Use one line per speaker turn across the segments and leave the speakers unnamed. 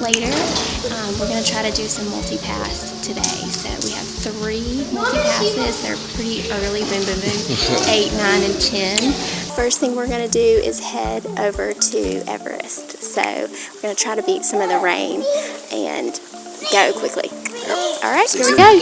later. We're going to try to do some multi-pass today. So we have 3 multi-passes. They're pretty early, boom, boom, boom, 8, 9, and 10. First thing we're going to do is head over to Everest. So we're going to try to beat some of the rain and go quickly. All right, here we go.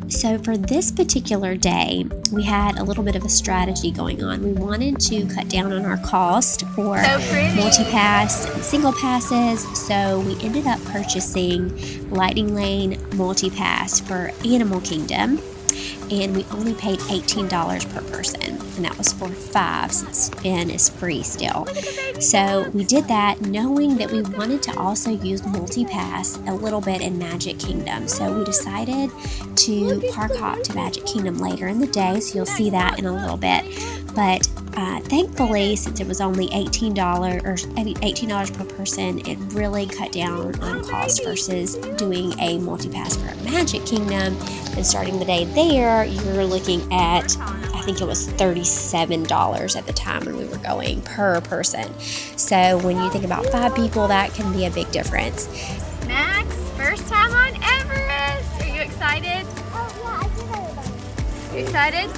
So for this particular day, we had a little bit of a strategy going on. We wanted to cut down on our cost for multi-pass and single passes, so we ended up purchasing Lightning Lane Mutli Pass for Animal Kingdom, and we only paid $18 per person, and that was for 5 since spin is free still. So we did that knowing that we wanted to also use Multipass a little bit in Magic Kingdom. So we decided to park hop to Magic Kingdom later in the day, so you'll see that in a little bit. But thankfully, since it was only $18 per person, it really cut down on cost versus doing a multi-pass for Magic Kingdom. And starting the day there, you're looking at, I think it was $37 at the time when we were going per person. So when you think about 5 people, that can be a big difference.
Max, first time on Everest. Are you excited?
Oh yeah, I did that.
You excited?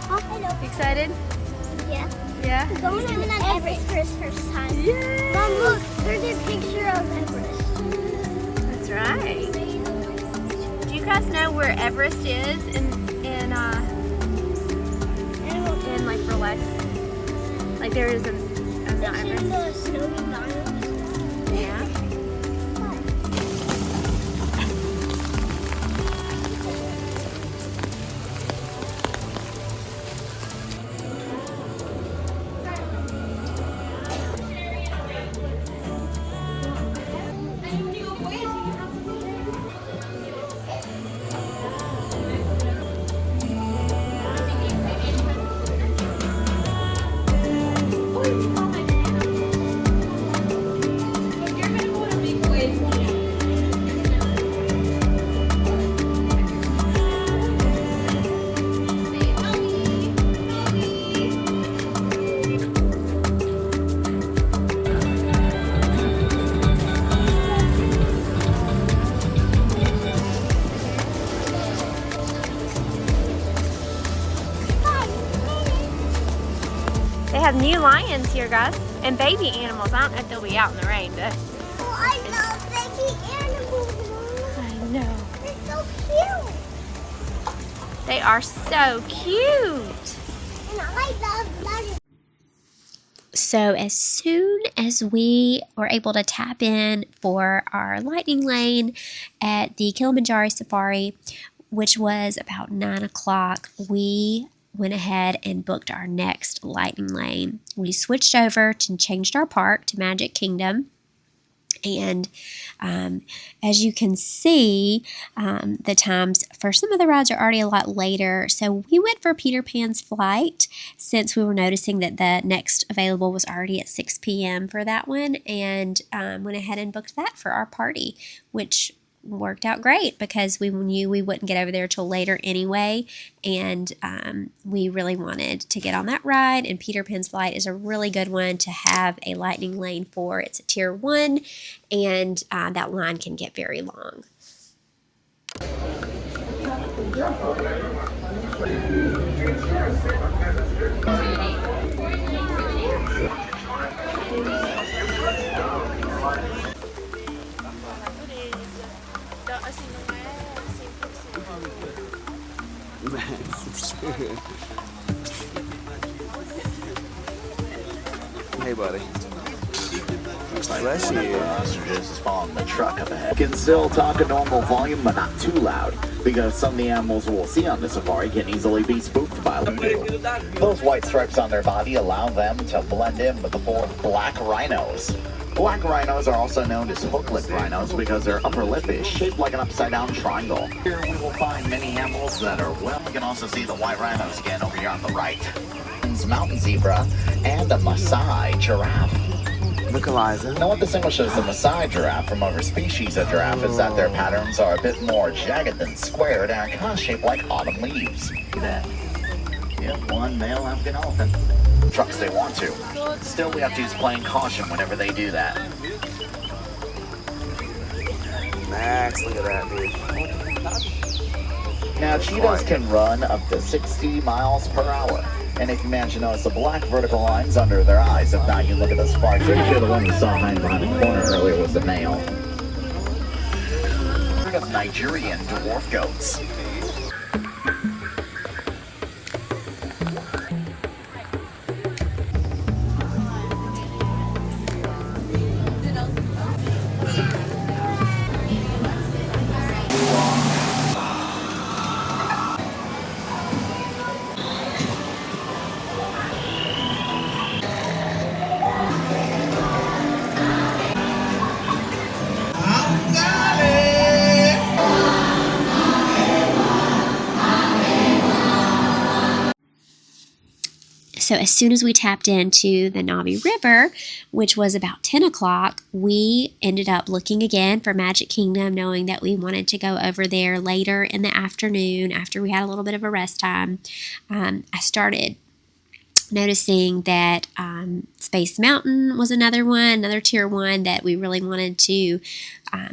Hello.
Excited?
Yeah.
Yeah?
Going on Everest for his first time.
Yeah.
Mom, look, there's a picture of Everest.
That's right. Do you guys know where Everest is in like real life? Like there is a Mount
It's in the snowy mountains.
Yeah. They have new lions here, guys, and baby animals. I don't know if they'll be out in the rain, but
Oh, I love baby animals.
I know.
They're so cute.
They are so cute.
And I love lions.
So as soon as we were able to tap in for our Lightning Lane at the Kilimanjaro Safari, which was about 9 o'clock, we went ahead and booked our next Lightning Lane. We switched over to changed our park to Magic Kingdom. And as you can see, the times for some of the rides are already a lot later. So we went for Peter Pan's flight since we were noticing that the next available was already at 6 p.m. for that one, and went ahead and booked that for our party, which worked out great because we knew we wouldn't get over there till later anyway, and we really wanted to get on that ride. And Peter Pan's flight is a really good one to have a Lightning Lane for. It's a tier 1, and that line can get very long.
Hey, buddy.
Bless you. Passengers is following the truck up ahead. You can still talk a normal volume, but not too loud, because some of the animals we'll see on the safari can easily be spooked by you. Those white stripes on their body allow them to blend in with the 4 black rhinos. Black rhinos are also known as hook-lipped rhinos because their upper lip is shaped like an upside-down triangle. Here we will find many animals that are well. You can also see the white rhino skin over here on the right. Mountain zebra and a Maasai giraffe.
Look, Eliza.
Now what distinguishes the Maasai giraffe from other species of giraffe is that their patterns are a bit more jagged than squared and are kind of shaped like autumn leaves. Look at that. Yep, one male African elephant. Trucks they want to. Still, we have to use plain caution whenever they do that.
Max, look at that, dude.
Now, cheetahs can run up to 60 miles per hour. And if you manage to notice the black vertical lines under their eyes, if not, you look at the spark. Pretty sure the one we saw hiding behind the corner earlier was the male. Herd of Nigerian dwarf goats.
So as soon as we tapped into the Navi River, which was about 10 o'clock, we ended up looking again for Magic Kingdom, knowing that we wanted to go over there later in the afternoon after we had a little bit of a rest time. I started noticing that Space Mountain was another tier 1 that we really wanted to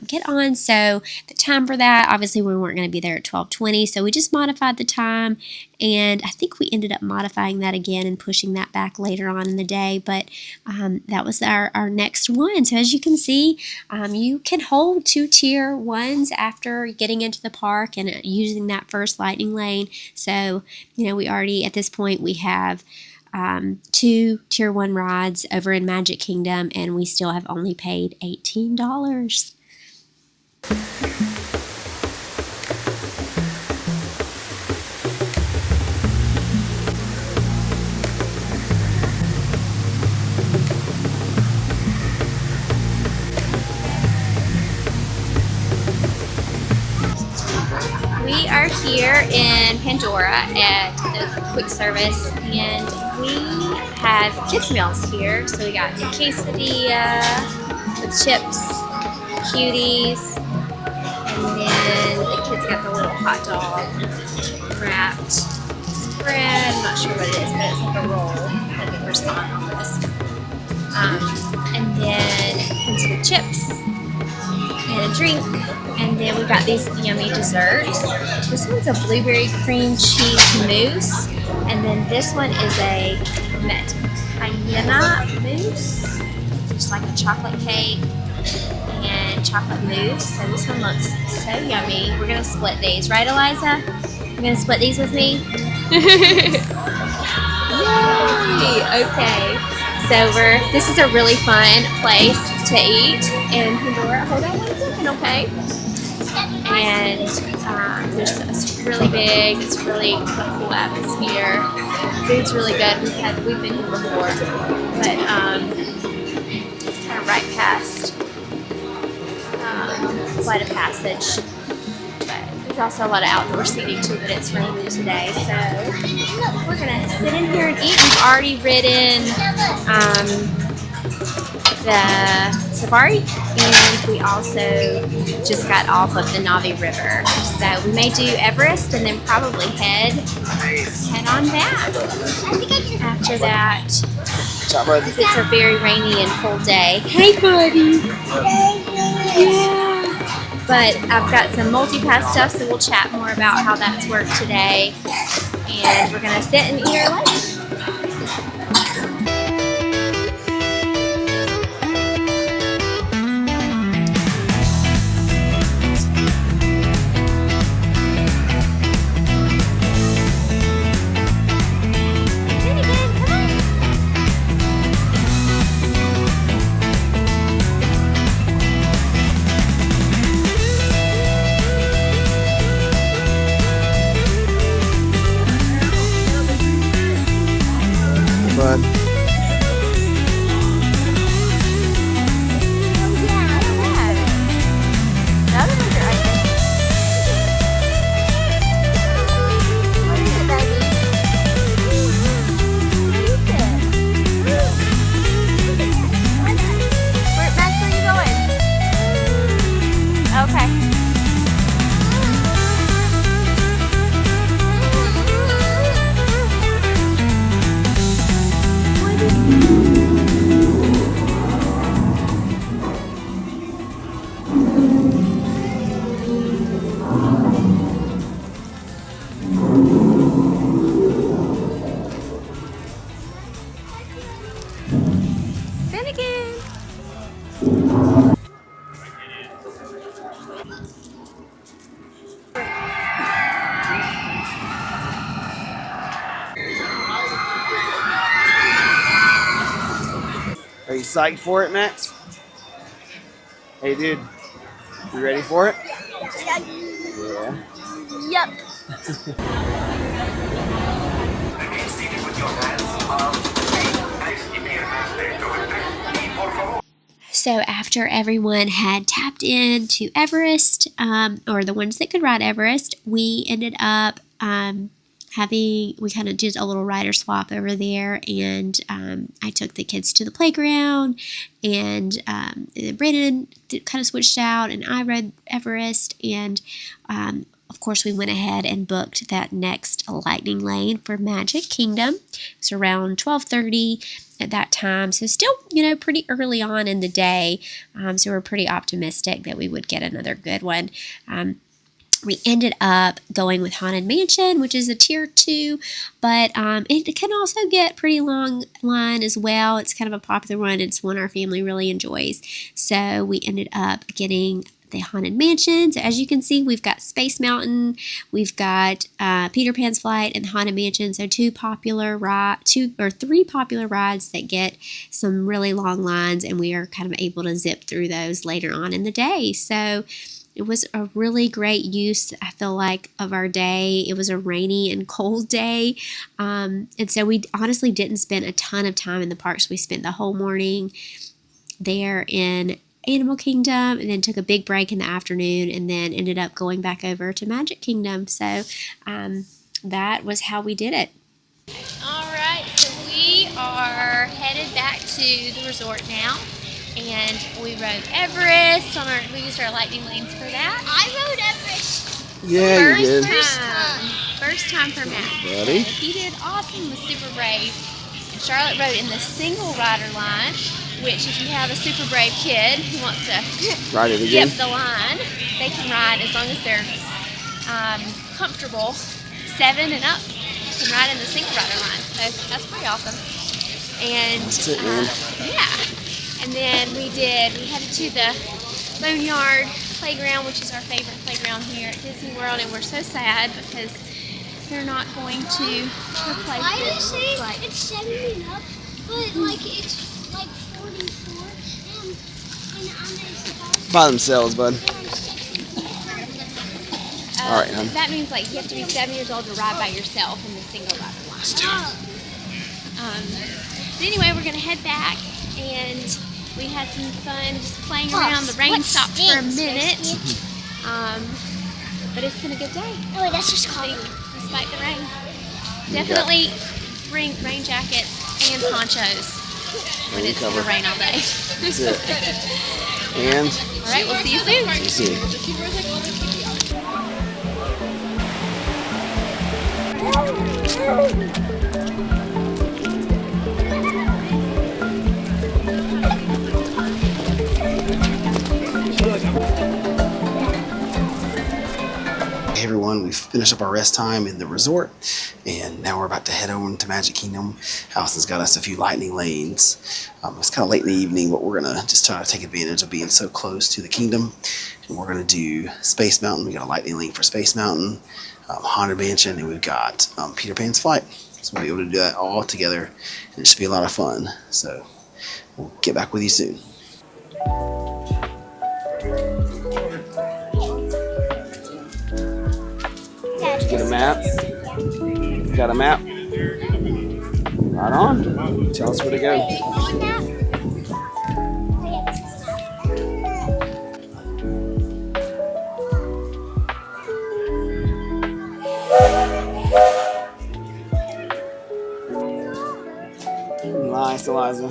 get on. So the time for that, obviously we weren't going to be there at 12:20, so we just modified the time, and I think we ended up modifying that again and pushing that back later on in the day, but that was our next one. So as you can see, you can hold 2 tier 1s after getting into the park and using that first Lightning Lane. So, you know, we already, at this point, we have 2 tier 1 rides over in Magic Kingdom, and we still have only paid $18. We are here in Pandora at the quick service, and we have kids meals here. So we got the quesadilla with chips, cuties, and then the kids got the little hot dog wrapped spread. I'm not sure what it is, but it's like a roll, like a croissant almost. And then it comes with chips and a drink, and then we've got these yummy desserts. This one's a blueberry cream cheese mousse, and then this one is a metayena mousse, just like a chocolate cake and chocolate mousse. So this one looks so yummy. We're gonna split these, right, Eliza? You're gonna split these with me? Yay! Okay. So this is a really fun place to eat in Pandora. Hold on 1 second, okay? And it's really big. It's really a cool atmosphere. Food's really good. We've been here before, but it's kind of right past Flight of Passage. But there's also a lot of outdoor seating too, but it's raining today, so we're gonna sit in here and eat. We've already ridden the safari, and we also just got off of the Navi River. So we may do Everest and then probably head on back after that, because it's a very rainy and cold day. Hey, buddy. Yeah. But I've got some Multipass stuff, so we'll chat more about how that's worked today. And we're gonna sit and eat our lunch.
Are you psyched for it, Max? Hey, dude. You ready for it? Yeah.
Yep.
So after everyone had tapped into Everest, or the ones that could ride Everest, we ended up we kind of did a little rider swap over there, and I took the kids to the playground, and Brandon kind of switched out, and I rode Everest, and of course we went ahead and booked that next Lightning Lane for Magic Kingdom. It's around 12:30 at that time, so still, pretty early on in the day, so we're pretty optimistic that we would get another good one. We ended up going with Haunted Mansion, which is a tier 2, but it can also get pretty long line as well. It's kind of a popular one. It's one our family really enjoys. So we ended up getting the Haunted Mansion. So as you can see, we've got Space Mountain, we've got Peter Pan's Flight, and the Haunted Mansion. So 3 popular rides that get some really long lines, and we are kind of able to zip through those later on in the day. So it was a really great use, I feel like, of our day. It was a rainy and cold day. And so we honestly didn't spend a ton of time in the parks. We spent the whole morning there in Animal Kingdom, and then took a big break in the afternoon, and then ended up going back over to Magic Kingdom. So that was how we did it.
All right, so we are headed back to the resort now. And we rode Everest we used our lightning lanes for that.
I rode Everest.
Yeah, you did.
First time for Matt.
Buddy.
He did awesome, was super brave. And Charlotte rode in the single rider line, which if you have a super brave kid who wants to
Ride it again.
skip the line, they can ride as long as they're comfortable. 7 and up can ride in the single rider line. So that's pretty awesome. And
That's it, man.
yeah. And then we headed to the Boneyard Playground, which is our favorite playground here at Disney World, and we're so sad because they're not going to replace
I
it.
would say it's 70 up, but it's 44, and on the
By themselves, bud. All right, hon.
That means you have to be 7 years old to ride by yourself in the single rider line.
Let's do it.
But anyway, we're gonna head back, and we had some fun just playing around. The rain stopped for a minute, but it's been a good day.
Oh, wait, that's just coffee.
Despite the rain. Definitely bring rain jackets and ponchos when it's gonna rain all day.
That's it. And
All right, we'll see you soon.
Hey everyone, we've finished up our rest time in the resort, and now we're about to head over to Magic Kingdom. Allison's got us a few lightning lanes. It's kind of late in the evening, but we're gonna just try to take advantage of being so close to the kingdom. And we're gonna do Space Mountain. We got a lightning lane for Space Mountain, Haunted Mansion, and we've got Peter Pan's Flight. So we'll be able to do that all together, and it should be a lot of fun. So we'll get back with you soon. Get a map. Got a map? Right on. Tell us where to go. Nice, Eliza.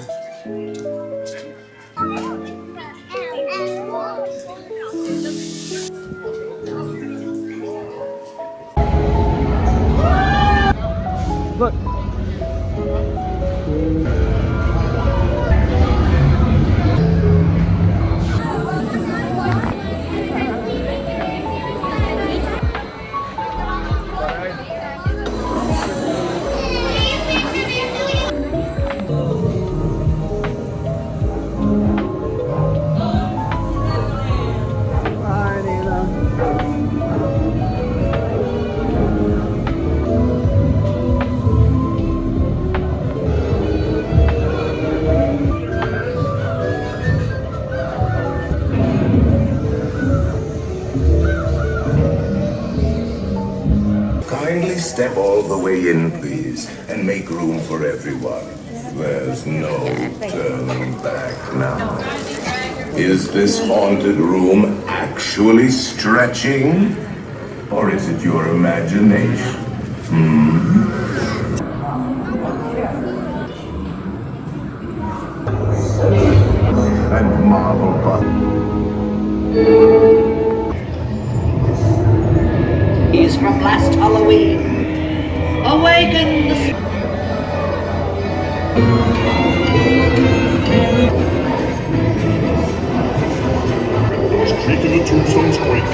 Look.
Step all the way in, please, and make room for everyone. There's no turning back now. Is this haunted room actually stretching? Or is it your imagination? And marble
Is from last Halloween. Awaken the...
Those creaking the tombstones quake.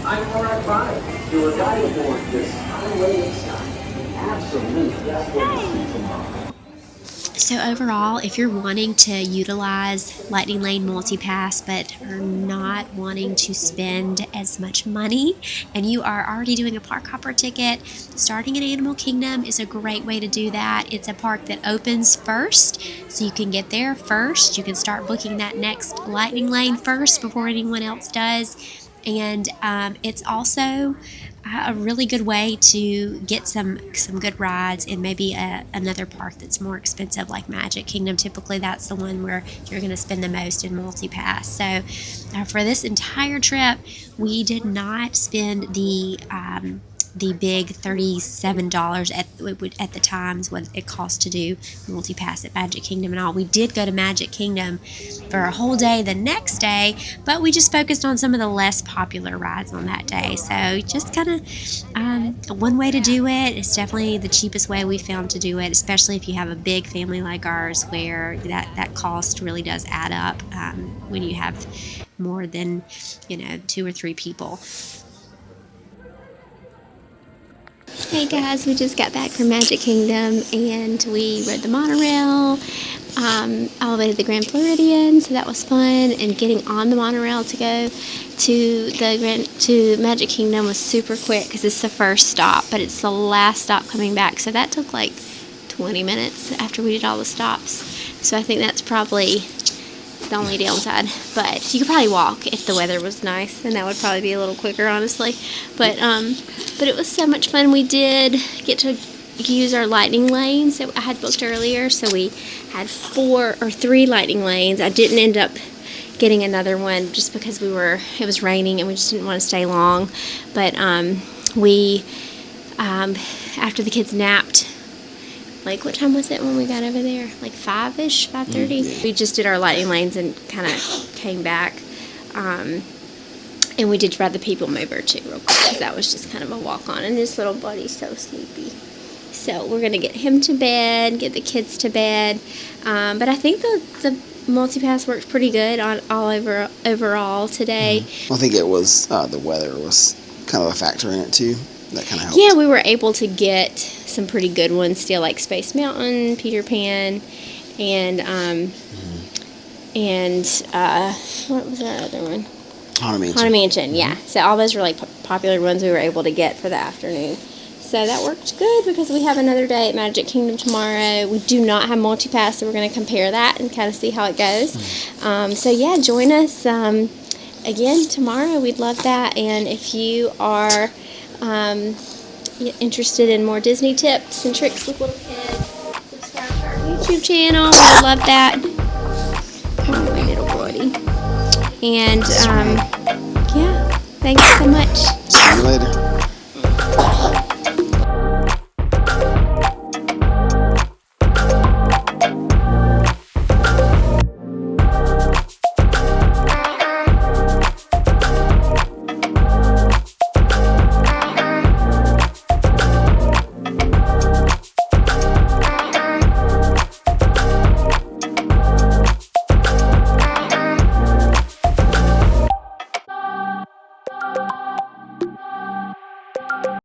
I'm Korak 5. You were guided aboard this highway sky. Absolutely, that's what you see tomorrow.
So overall, if you're wanting to utilize Lightning Lane Multipass but are not wanting to spend as much money and you are already doing a park hopper ticket, starting at Animal Kingdom is a great way to do that. It's a park that opens first, so you can get there first. You can start booking that next Lightning Lane first before anyone else does. And it's also a really good way to get some good rides in maybe another park that's more expensive, like Magic Kingdom. Typically that's the one where you're going to spend the most in Multipass. So for this entire trip, we did not spend the big $37 at the times what it cost to do Multipass at Magic Kingdom and all. We did go to Magic Kingdom for a whole day the next day, but we just focused on some of the less popular rides on that day. So just kind of one way to do it. It's definitely the cheapest way we found to do it, especially if you have a big family like ours, where that cost really does add up when you have more than 2 or 3 people.
Hey guys, we just got back from Magic Kingdom and we rode the monorail all the way to the Grand Floridian, so that was fun. And getting on the monorail to go to Magic Kingdom was super quick because it's the first stop, but it's the last stop coming back. So that took like 20 minutes after we did all the stops. So I think that's probably the only downside, but you could probably walk if the weather was nice, and that would probably be a little quicker, honestly. But it was so much fun. We did get to use our lightning lanes that I had booked earlier, so we had 4 or 3 lightning lanes. I didn't end up getting another one just because it was raining and we just didn't want to stay long. But we after the kids napped, like, what time was it when we got over there? Like 5-ish, 5:30? Yeah. We just did our lightning lanes and kind of came back. And we did ride the people mover too real quick, because that was just kind of a walk on. And this little buddy's so sleepy. So we're going to get him to bed, get the kids to bed. But I think the Multipass works pretty good on overall today.
I think it was the weather was kind of a factor in it too. That kind of helped.
Yeah, we were able to get some pretty good ones still, like Space Mountain, Peter Pan, and what was our other one? Haunted Mansion, yeah. So all those were like popular ones we were able to get for the afternoon. So that worked good because we have another day at Magic Kingdom tomorrow. We do not have Multipass, so we're going to compare that and kind of see how it goes. So yeah, join us again tomorrow. We'd love that. And if you are interested in more Disney tips and tricks with little kids, subscribe to our YouTube channel. We'd love that. Come on, my little buddy. And yeah, thanks so much.
See you later.